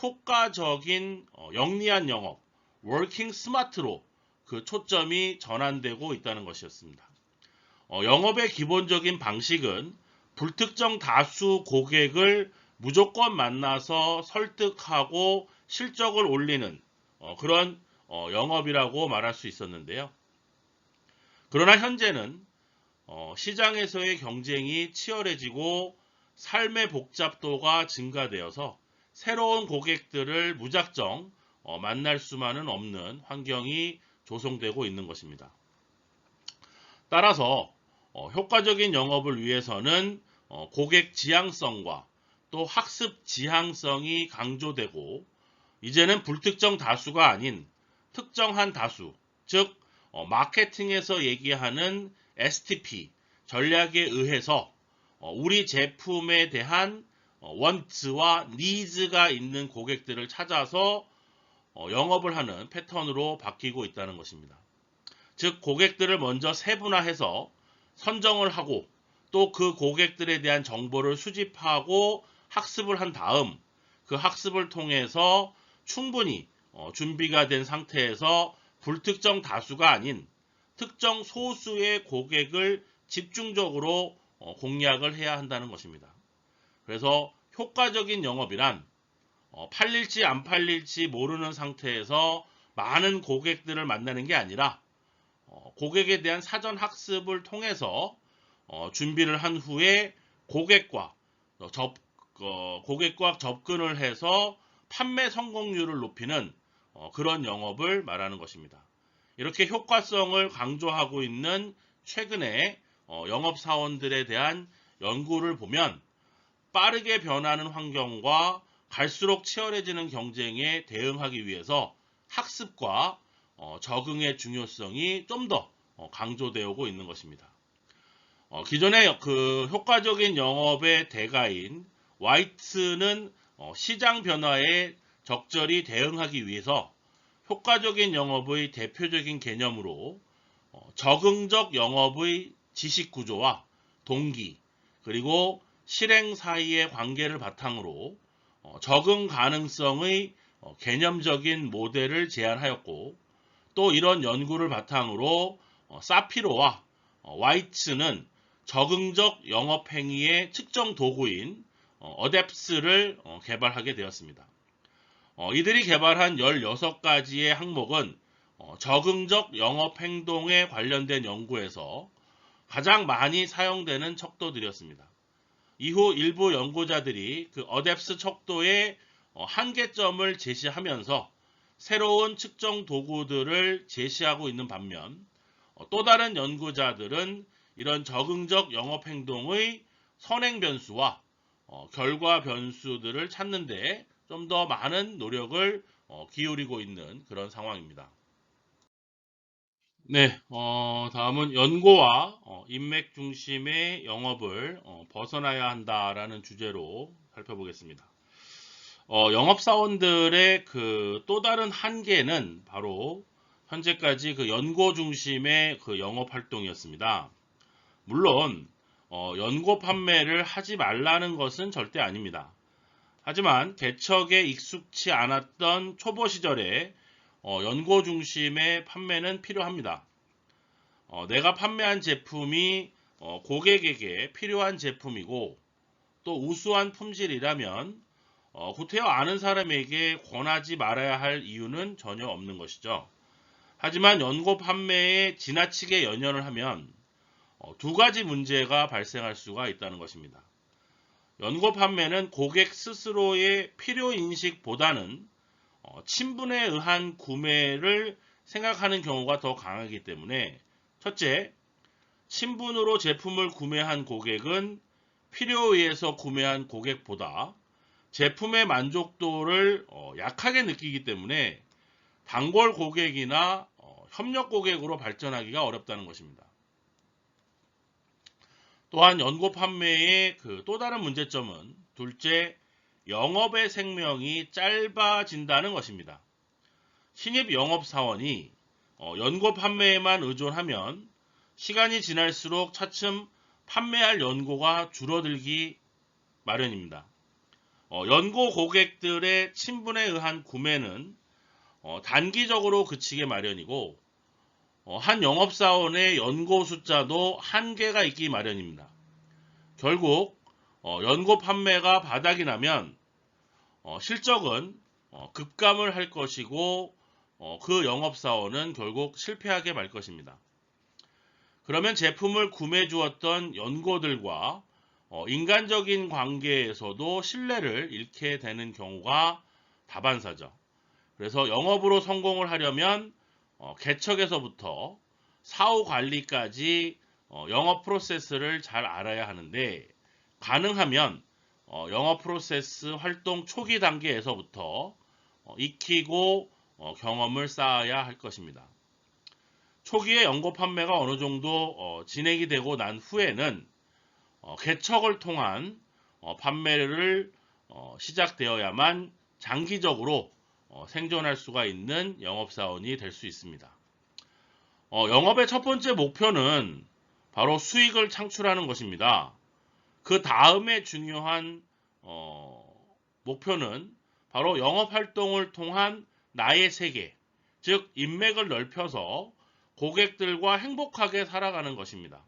효과적인 영리한 영업, working smart로 그 초점이 전환되고 있다는 것이었습니다. 영업의 기본적인 방식은 불특정 다수 고객을 무조건 만나서 설득하고 실적을 올리는 그런 영업이라고 말할 수 있었는데요. 그러나 현재는 시장에서의 경쟁이 치열해지고 삶의 복잡도가 증가되어서 새로운 고객들을 무작정 만날 수만은 없는 환경이 조성되고 있는 것입니다. 따라서 효과적인 영업을 위해서는 고객 지향성과 또 학습 지향성이 강조되고 이제는 불특정 다수가 아닌 특정한 다수, 즉 마케팅에서 얘기하는 STP 전략에 의해서 우리 제품에 대한 want와 needs가 있는 고객들을 찾아서 영업을 하는 패턴으로 바뀌고 있다는 것입니다. 즉 고객들을 먼저 세분화해서 선정을 하고 또 그 고객들에 대한 정보를 수집하고 학습을 한 다음 그 학습을 통해서 충분히 준비가 된 상태에서 불특정 다수가 아닌 특정 소수의 고객을 집중적으로 공략을 해야 한다는 것입니다. 그래서 효과적인 영업이란 팔릴지 안 팔릴지 모르는 상태에서 많은 고객들을 만나는 게 아니라 고객에 대한 사전 학습을 통해서 준비를 한 후에 고객과 접근을 해서 판매 성공률을 높이는 그런 영업을 말하는 것입니다. 이렇게 효과성을 강조하고 있는 최근에 영업사원들에 대한 연구를 보면 빠르게 변하는 환경과 갈수록 치열해지는 경쟁에 대응하기 위해서 학습과 적응의 중요성이 좀 더 강조되어 오고 있는 것입니다. 기존의 그 효과적인 영업의 대가인 화이트는 시장 변화에 적절히 대응하기 위해서 효과적인 영업의 대표적인 개념으로 적응적 영업의 지식 구조와 동기 그리고 실행 사이의 관계를 바탕으로 적응 가능성의 개념적인 모델을 제안하였고 또 이런 연구를 바탕으로 사피로와 화이츠는 적응적 영업행위의 측정 도구인 어댑스를 개발하게 되었습니다. 이들이 개발한 16가지의 항목은 적응적 영업행동에 관련된 연구에서 가장 많이 사용되는 척도들이었습니다. 이후 일부 연구자들이 그 어댑스 척도의 한계점을 제시하면서 새로운 측정 도구들을 제시하고 있는 반면 또 다른 연구자들은 이런 적응적 영업 행동의 선행 변수와 결과 변수들을 찾는 데 좀 더 많은 노력을 기울이고 있는 그런 상황입니다. 네, 다음은 연고와 인맥 중심의 영업을 벗어나야 한다라는 주제로 살펴보겠습니다. 영업사원들의 그 또 다른 한계는 바로 현재까지 그 연고 중심의 그 영업 활동이었습니다. 물론 연고 판매를 하지 말라는 것은 절대 아닙니다. 하지만 개척에 익숙치 않았던 초보 시절에 연고 중심의 판매는 필요합니다. 내가 판매한 제품이 고객에게 필요한 제품이고 또 우수한 품질이라면 구태여 아는 사람에게 권하지 말아야 할 이유는 전혀 없는 것이죠. 하지만 연고 판매에 지나치게 연연을 하면 두 가지 문제가 발생할 수가 있다는 것입니다. 연고 판매는 고객 스스로의 필요인식보다는 친분에 의한 구매를 생각하는 경우가 더 강하기 때문에 첫째, 친분으로 제품을 구매한 고객은 필요에 의해서 구매한 고객보다 제품의 만족도를 약하게 느끼기 때문에 단골 고객이나 협력 고객으로 발전하기가 어렵다는 것입니다. 또한 연고 판매의 그 또 다른 문제점은 둘째, 영업의 생명이 짧아진다는 것입니다. 신입 영업사원이 연고 판매에만 의존하면 시간이 지날수록 차츰 판매할 연고가 줄어들기 마련입니다. 연고 고객들의 친분에 의한 구매는 단기적으로 그치게 마련이고 한 영업사원의 연고 숫자도 한계가 있기 마련입니다. 결국 연고 판매가 바닥이 나면 실적은 급감을 할 것이고 그 영업사원은 결국 실패하게 말 것입니다. 그러면 제품을 구매해 주었던 연고들과 인간적인 관계에서도 신뢰를 잃게 되는 경우가 다반사죠. 그래서 영업으로 성공을 하려면 개척에서부터 사후 관리까지 영업 프로세스를 잘 알아야 하는데 가능하면 영업 프로세스 활동 초기 단계에서부터 익히고 경험을 쌓아야 할 것입니다. 초기에 연고 판매가 어느 정도 진행이 되고 난 후에는 개척을 통한 판매를 시작되어야만 장기적으로 생존할 수가 있는 영업사원이 될 수 있습니다. 영업의 첫 번째 목표는 바로 수익을 창출하는 것입니다. 그 다음에 중요한 목표는 바로 영업활동을 통한 나의 세계, 즉 인맥을 넓혀서 고객들과 행복하게 살아가는 것입니다.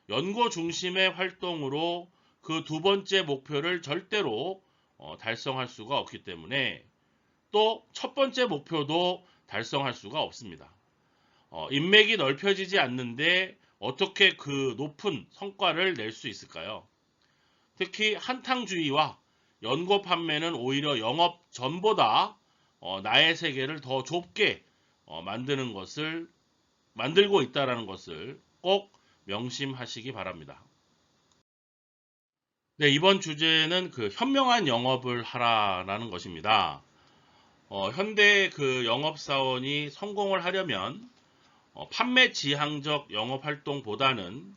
연고 중심의 활동으로 그 두 번째 목표를 절대로 달성할 수가 없기 때문에 또 첫 번째 목표도 달성할 수가 없습니다. 인맥이 넓혀지지 않는데 어떻게 그 높은 성과를 낼 수 있을까요? 특히 한탕주의와 연고 판매는 오히려 영업 전보다 나의 세계를 더 좁게 만들고 있다는 것을 꼭 명심하시기 바랍니다. 네, 이번 주제는 그 현명한 영업을 하라라는 것입니다. 현대 그 영업사원이 성공을 하려면 판매 지향적 영업 활동보다는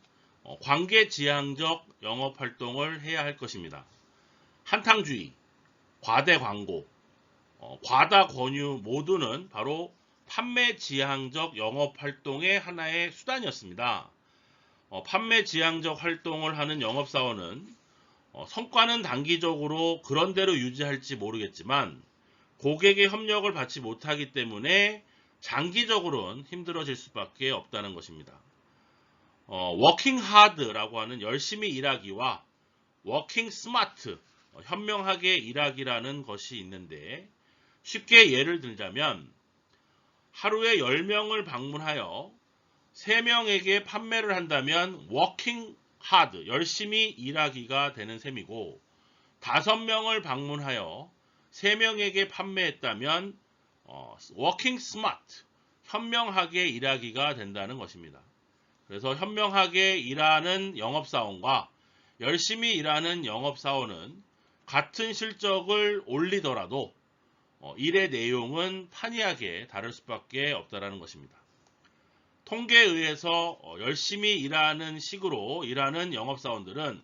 관계 지향적 영업 활동을 해야 할 것입니다. 한탕주의, 과대 광고, 과다 권유 모두는 바로 판매 지향적 영업 활동의 하나의 수단이었습니다. 판매 지향적 활동을 하는 영업사원은 성과는 단기적으로 그런대로 유지할지 모르겠지만 고객의 협력을 받지 못하기 때문에 장기적으로는 힘들어질 수밖에 없다는 것입니다. 워킹 하드라고 하는 열심히 일하기와 워킹 스마트, 현명하게 일하기라는 것이 있는데 쉽게 예를 들자면 하루에 10명을 방문하여 3명에게 판매를 한다면 워킹 하드, 열심히 일하기가 되는 셈이고 5명을 방문하여 3명에게 판매했다면 워킹 스마트, 현명하게 일하기가 된다는 것입니다. 그래서 현명하게 일하는 영업사원과 열심히 일하는 영업사원은 같은 실적을 올리더라도 일의 내용은 판이하게 다를 수밖에 없다는 것입니다. 통계에 의해서 열심히 일하는 식으로 일하는 영업사원들은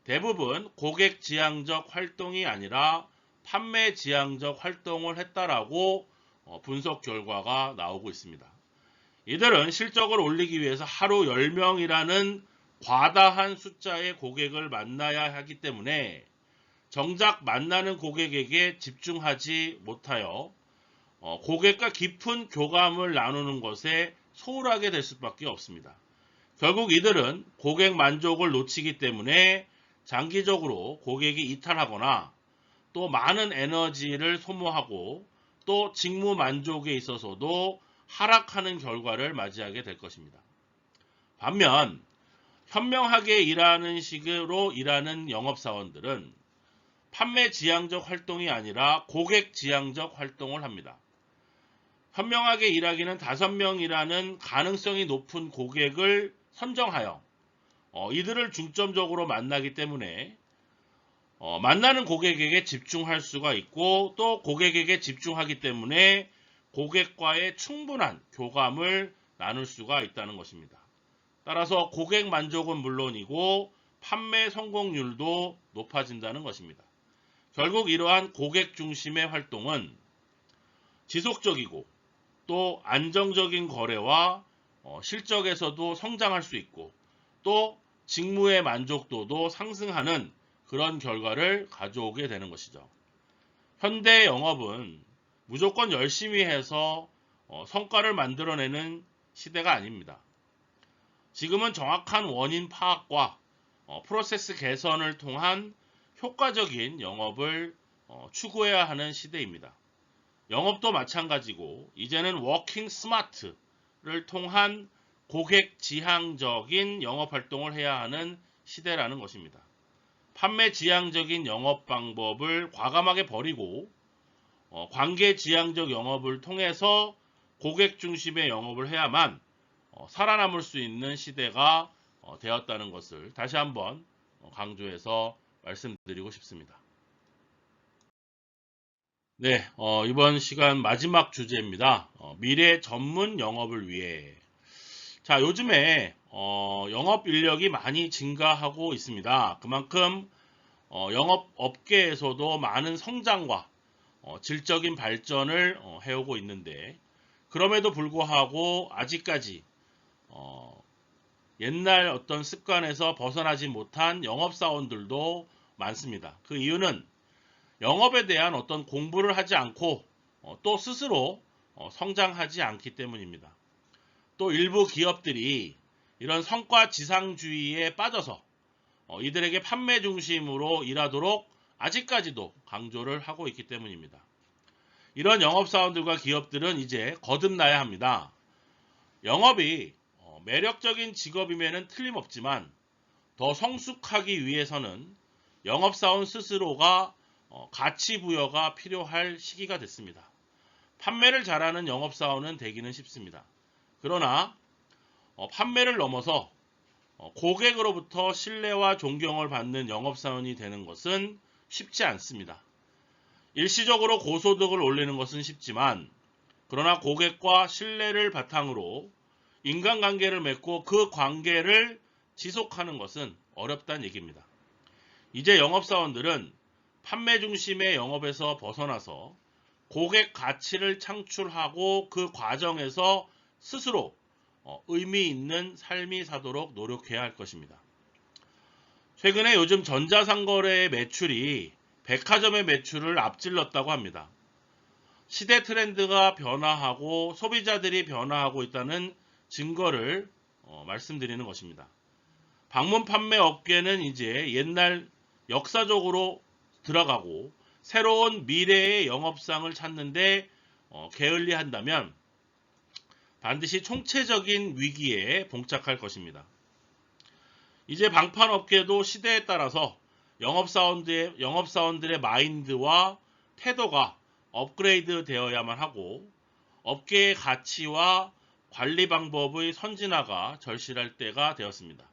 대부분 고객 지향적 활동이 아니라 판매 지향적 활동을 했다라고 분석 결과가 나오고 있습니다. 이들은 실적을 올리기 위해서 하루 10명이라는 과다한 숫자의 고객을 만나야 하기 때문에 정작 만나는 고객에게 집중하지 못하여 고객과 깊은 교감을 나누는 것에 소홀하게 될 수밖에 없습니다. 결국 이들은 고객 만족을 놓치기 때문에 장기적으로 고객이 이탈하거나 또 많은 에너지를 소모하고 또 직무 만족에 있어서도 하락하는 결과를 맞이하게 될 것입니다. 반면 현명하게 일하는 식으로 일하는 영업사원들은 판매 지향적 활동이 아니라 고객 지향적 활동을 합니다. 현명하게 일하기는 5명이라는 가능성이 높은 고객을 선정하여 이들을 중점적으로 만나기 때문에 만나는 고객에게 집중할 수가 있고 또 고객에게 집중하기 때문에 고객과의 충분한 교감을 나눌 수가 있다는 것입니다. 따라서 고객 만족은 물론이고 판매 성공률도 높아진다는 것입니다. 결국 이러한 고객 중심의 활동은 지속적이고 또 안정적인 거래와 실적에서도 성장할 수 있고 또 직무의 만족도도 상승하는 그런 결과를 가져오게 되는 것이죠. 현대 영업은 무조건 열심히 해서 성과를 만들어내는 시대가 아닙니다. 지금은 정확한 원인 파악과 프로세스 개선을 통한 효과적인 영업을 추구해야 하는 시대입니다. 영업도 마찬가지고 이제는 워킹 스마트를 통한 고객 지향적인 영업 활동을 해야 하는 시대라는 것입니다. 판매 지향적인 영업 방법을 과감하게 버리고 관계 지향적 영업을 통해서 고객 중심의 영업을 해야만 살아남을 수 있는 시대가 되었다는 것을 다시 한번 강조해서 말씀드리고 싶습니다. 네, 이번 시간 마지막 주제입니다. 미래 전문 영업을 위해. 자, 요즘에 영업 인력이 많이 증가하고 있습니다. 그만큼 영업 업계에서도 많은 성장과 질적인 발전을 해오고 있는데, 그럼에도 불구하고 아직까지 옛날 어떤 습관에서 벗어나지 못한 영업사원들도 많습니다. 그 이유는 영업에 대한 어떤 공부를 하지 않고 또 스스로 성장하지 않기 때문입니다. 또 일부 기업들이 이런 성과 지상주의에 빠져서 이들에게 판매 중심으로 일하도록 아직까지도 강조를 하고 있기 때문입니다. 이런 영업사원들과 기업들은 이제 거듭나야 합니다. 영업이 매력적인 직업임에는 틀림없지만 더 성숙하기 위해서는 영업사원 스스로가 가치 부여가 필요할 시기가 됐습니다. 판매를 잘하는 영업사원은 되기는 쉽습니다. 그러나 판매를 넘어서 고객으로부터 신뢰와 존경을 받는 영업사원이 되는 것은 쉽지 않습니다. 일시적으로 고소득을 올리는 것은 쉽지만, 그러나 고객과 신뢰를 바탕으로 인간관계를 맺고 그 관계를 지속하는 것은 어렵다는 얘기입니다. 이제 영업사원들은 판매 중심의 영업에서 벗어나서 고객 가치를 창출하고 그 과정에서 스스로 의미 있는 삶이 사도록 노력해야 할 것입니다. 최근에 요즘 전자상거래의 매출이 백화점의 매출을 앞질렀다고 합니다. 시대 트렌드가 변화하고 소비자들이 변화하고 있다는 증거를 말씀드리는 것입니다. 방문 판매 업계는 이제 옛날 역사적으로 들어가고 새로운 미래의 영업상을 찾는데 게을리한다면 반드시 총체적인 위기에 봉착할 것입니다. 이제 방판업계도 시대에 따라서 영업사원들의 마인드와 태도가 업그레이드 되어야만 하고 업계의 가치와 관리 방법의 선진화가 절실할 때가 되었습니다.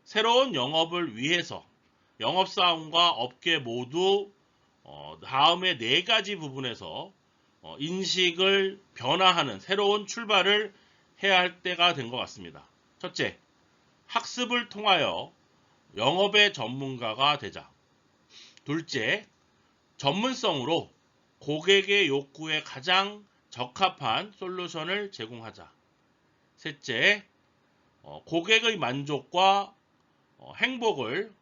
새로운 영업을 위해서 영업사원과 업계 모두 다음의 4가지 부분에서 인식을 변화하는 새로운 출발을 해야 할 때가 된 것 같습니다. 첫째, 학습을 통하여 영업의 전문가가 되자. 둘째, 전문성으로 고객의 욕구에 가장 적합한 솔루션을 제공하자. 셋째, 고객의 만족과 행복을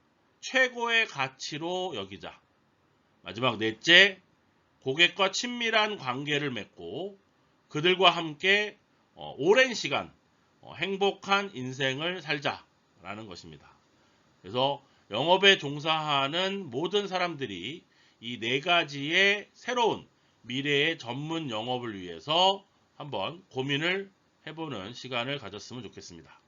최고의 가치로 여기자. 마지막 넷째, 고객과 친밀한 관계를 맺고 그들과 함께 오랜 시간 행복한 인생을 살자라는 것입니다. 그래서 영업에 종사하는 모든 사람들이 이 4가지의 새로운 미래의 전문 영업을 위해서 한번 고민을 해보는 시간을 가졌으면 좋겠습니다.